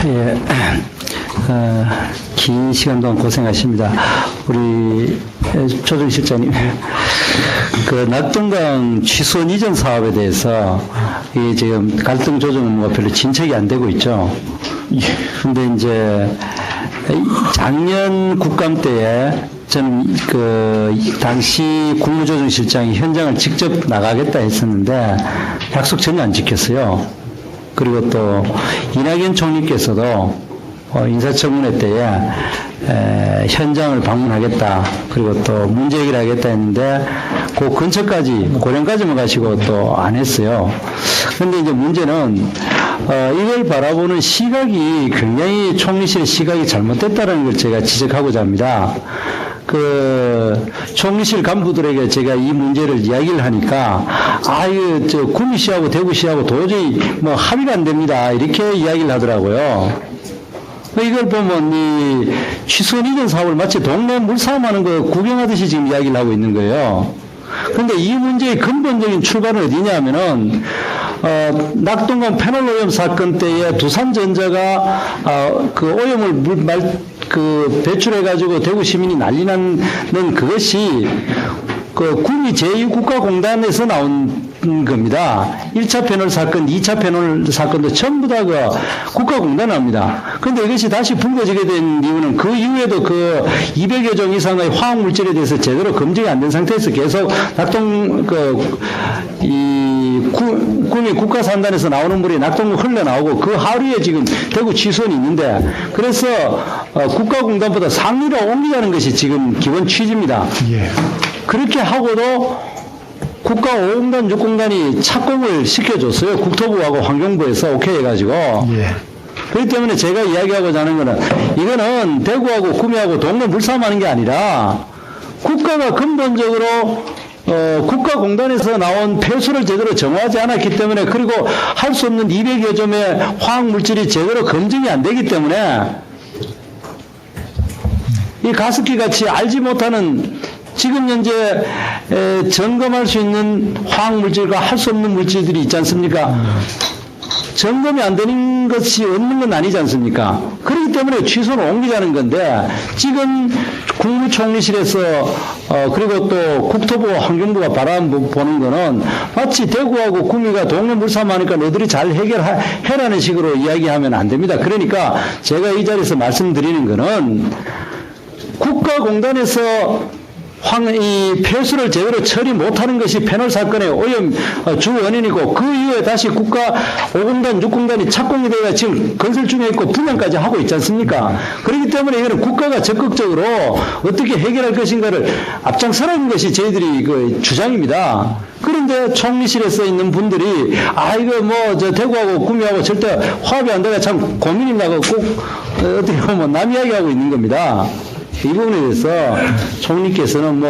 예, 긴 시간 동안 고생하십니다. 우리 조정실장님, 그 낙동강 취소원 이전 사업에 대해서 이 지금 갈등 조정 업무가 별로 진척이 안 되고 있죠. 근데 이제 작년 국감 때에 저는 그 당시 국무조정실장이 현장을 직접 나가겠다 했었는데 약속 전혀 안 지켰어요. 그리고 또 이낙연 총리께서도 인사청문회 때에 현장을 방문하겠다, 그리고 또 문제 제기를 하겠다 했는데 그 근처까지 고령까지만 가시고 또 안 했어요. 그런데 이제 문제는 이걸 바라보는 시각이 굉장히 총리실의 시각이 잘못됐다는 걸 제가 지적하고자 합니다. 그 총리실 간부들에게 제가 이 문제를 이야기를 하니까 이거 저 구미시하고 대구시하고 도저히 뭐 합의가 안 됩니다, 이렇게 이야기를 하더라고요. 이걸 보면 이 취소원 이전 사업을 마치 동네 물싸움하는 거 구경하듯이 지금 이야기를 하고 있는 거예요. 그런데 이 문제의 근본적인 출발은 어디냐 하면은 낙동강 패널 오염 사건 때에 두산전자가 그 오염을 배출해가지고 대구 시민이 난리 나는 그것이 그 구미 제2국가공단에서 나온 겁니다. 1차 패널 사건, 2차 패널 사건도 전부 다 그 국가공단합니다. 그런데 이것이 다시 불거지게 된 이유는 그 이후에도 그 200여 종 이상의 화학물질에 대해서 제대로 검증이 안 된 상태에서 계속 낙동 구미 국가산단에서 나오는 물이 낙동으로 흘러나오고 그 하류에 지금 대구 취소원이 있는데, 그래서 국가공단보다 상위로 옮기자는 것이 지금 기본 취지입니다. 예. 그렇게 하고도 국가 5공단, 6공단이 착공을 시켜줬어요. 국토부하고 환경부에서 오케이 해가지고. 예. 그렇기 때문에 제가 이야기하고자 하는 거는, 이거는 대구하고 구미하고 동네 물싸움하는 게 아니라 국가가 근본적으로 국가공단에서 나온 폐수를 제대로 정화하지 않았기 때문에, 그리고 할 수 없는 200여 점의 화학물질이 제대로 검증이 안 되기 때문에 이 가습기 같이 알지 못하는, 지금 현재 점검할 수 있는 화학물질과 할 수 없는 물질들이 있지 않습니까? 점검이 안 되는 것이 없는 건 아니지 않습니까? 그렇기 때문에 취소를 옮기자는 건데, 지금 국무총리실에서 그리고 또 국토부와 환경부가 바라보는 거는 마치 대구하고 구미가 동네 물싸움하니까 너희들이 잘 해결해라는 식으로 이야기하면 안 됩니다. 그러니까 제가 이 자리에서 말씀드리는 거는, 국가공단에서 이 폐수를 제대로 처리 못하는 것이 패널 사건의 오염 주 원인이고, 그 이후에 다시 국가 5공단, 6공단이 착공이 되어 지금 건설 중에 있고 분양까지 하고 있지 않습니까? 그렇기 때문에 이거는 국가가 적극적으로 어떻게 해결할 것인가를 앞장서라는 것이 저희들이 그 주장입니다. 그런데 총리실에 있는 분들이 이거 뭐 저 대구하고 구미하고 절대 화합이 안 되가 참 고민입니다. 꼭 어떻게 보면 남 이야기하고 있는 겁니다. 이 부분에 대해서 총리께서는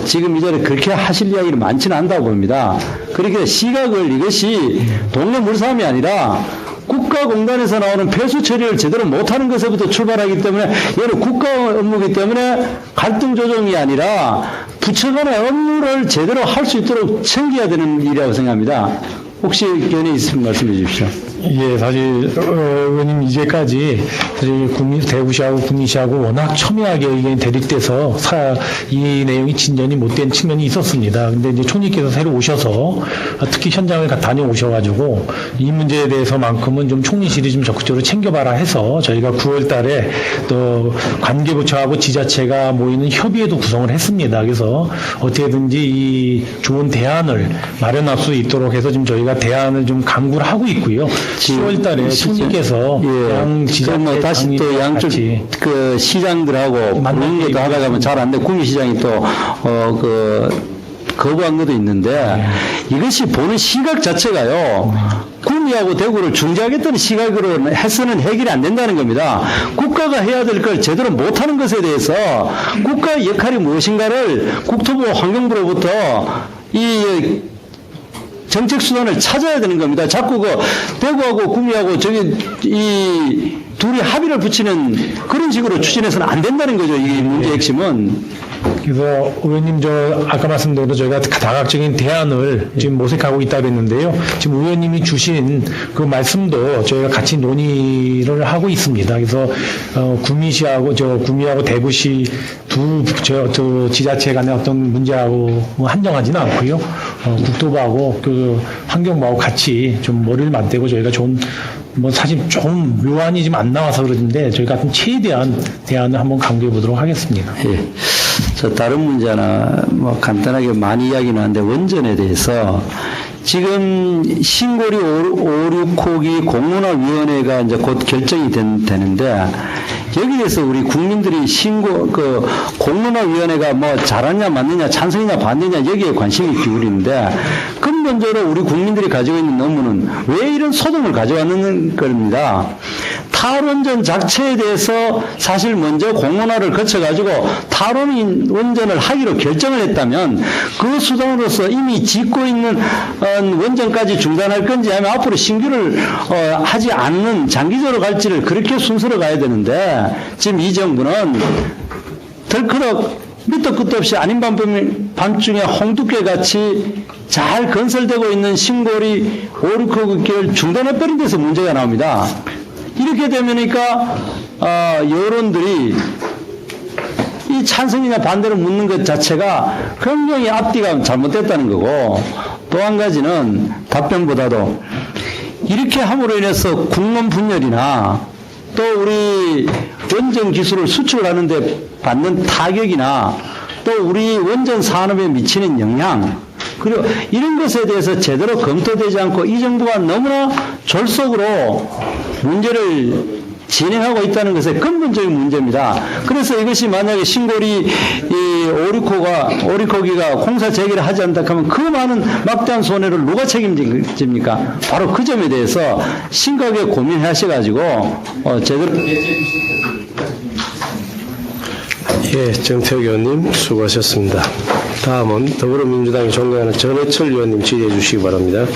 지금 이 자리에 그렇게 하실 이야기를 많지는 않다고 봅니다. 그러니까 시각을, 이것이 동네 물싸움이 아니라 국가공단에서 나오는 폐수 처리를 제대로 못하는 것에부터 출발하기 때문에, 얘는 국가 업무이기 때문에 갈등 조정이 아니라 부처 간의 업무를 제대로 할 수 있도록 챙겨야 되는 일이라고 생각합니다. 혹시 견해 있으면 말씀해 주십시오. 예, 사실 의원님 이제까지 사실 대구시하고 구미시하고 워낙 첨예하게 의견이 대립돼서 이 내용이 진전이 못된 측면이 있었습니다. 근데 이제 총리께서 새로 오셔서 특히 현장을 다녀오셔가지고 이 문제에 대해서만큼은 좀 총리실이 좀 적극적으로 챙겨봐라 해서 저희가 9월달에 또 관계부처하고 지자체가 모이는 협의회도 구성을 했습니다. 그래서 어떻게든지 이 좋은 대안을 마련할 수 있도록 해서 지금 저희가 대안을 좀 강구를 하고 있고요. 10월 달에 총리께서 양 지자체 다시 또 양쪽 그 시장들하고 그런 것도 하다가 가면 잘 안 돼. 구미시장이 또 거부한 것도 있는데, 이것이 보는 시각 자체가요, 구미하고 대구를 중재하겠다는 시각으로 해서는 해결이 안 된다는 겁니다. 국가가 해야 될 걸 제대로 못하는 것에 대해서 국가의 역할이 무엇인가를 국토부와 환경부로부터 정책 수단을 찾아야 되는 겁니다. 자꾸 그 대구하고 구미하고 저기 이 둘이 합의를 붙이는 그런 식으로 추진해서는 안 된다는 거죠. 이 문제의 핵심은. 그래서 의원님 아까 말씀드린 대로 저희가 다각적인 대안을 지금 모색하고 있다고 했는데요. 지금 의원님이 주신 그 말씀도 저희가 같이 논의를 하고 있습니다. 그래서 구미시하고 구미하고 대구시 두 지자체 간의 어떤 문제하고 한정하지는 않고요. 국토부하고 그 환경부하고 같이 좀 머리를 맞대고 저희가 좋은 사실 좀 묘안이 지금 안 나와서 그러는데 저희가 최대한 대안을 한번 강구해 보도록 하겠습니다. 예. 저 다른 문제 하나 간단하게 많이 이야기는 하는데 원전에 대해서 지금 신고리 5,6호기 공론화위원회가 이제 곧 결정이 되는데 여기에서 우리 국민들이 공론화위원회가 잘하냐 맞느냐 찬성이냐 반대냐 여기에 관심이 기울이는데 근본적으로 우리 국민들이 가지고 있는 의문은 왜 이런 소동을 가져왔는 겁니다. 탈원전 자체에 대해서 사실 먼저 공론화를 거쳐가지고 탈원전을 하기로 결정을 했다면 그 수단으로서 이미 짓고 있는 원전까지 중단할 건지 아니면 앞으로 신규를 하지 않는 장기적으로 갈지를 그렇게 순서로 가야 되는데 지금 이 정부는 덜커덕 밑도 끝도 없이 아닌 밤중에 홍두깨 같이 잘 건설되고 있는 신고리 5,6호기를 중단해버린 데서 문제가 나옵니다. 이렇게 되면이니까 여론들이 이 찬성이냐 반대를 묻는 것 자체가 굉장히 앞뒤가 잘못됐다는 거고 또 한 가지는 답변보다도 이렇게 함으로 인해서 국론 분열이나 또 우리 원전 기술을 수출하는데 받는 타격이나 또 우리 원전 산업에 미치는 영향 그리고 이런 것에 대해서 제대로 검토되지 않고 이 정부가 너무나 졸속으로 문제를 진행하고 있다는 것의 근본적인 문제입니다. 그래서 이것이 만약에 신고리 5,6호기가 공사 재개를 하지 않는다 하면 그 많은 막대한 손해를 누가 책임집니까? 바로 그 점에 대해서 심각하게 고민하셔가지고 제대로 예, 정태욱 의원님 수고하셨습니다. 다음은 더불어민주당이 존경하는 전해철 의원님 질의해 주시기 바랍니다.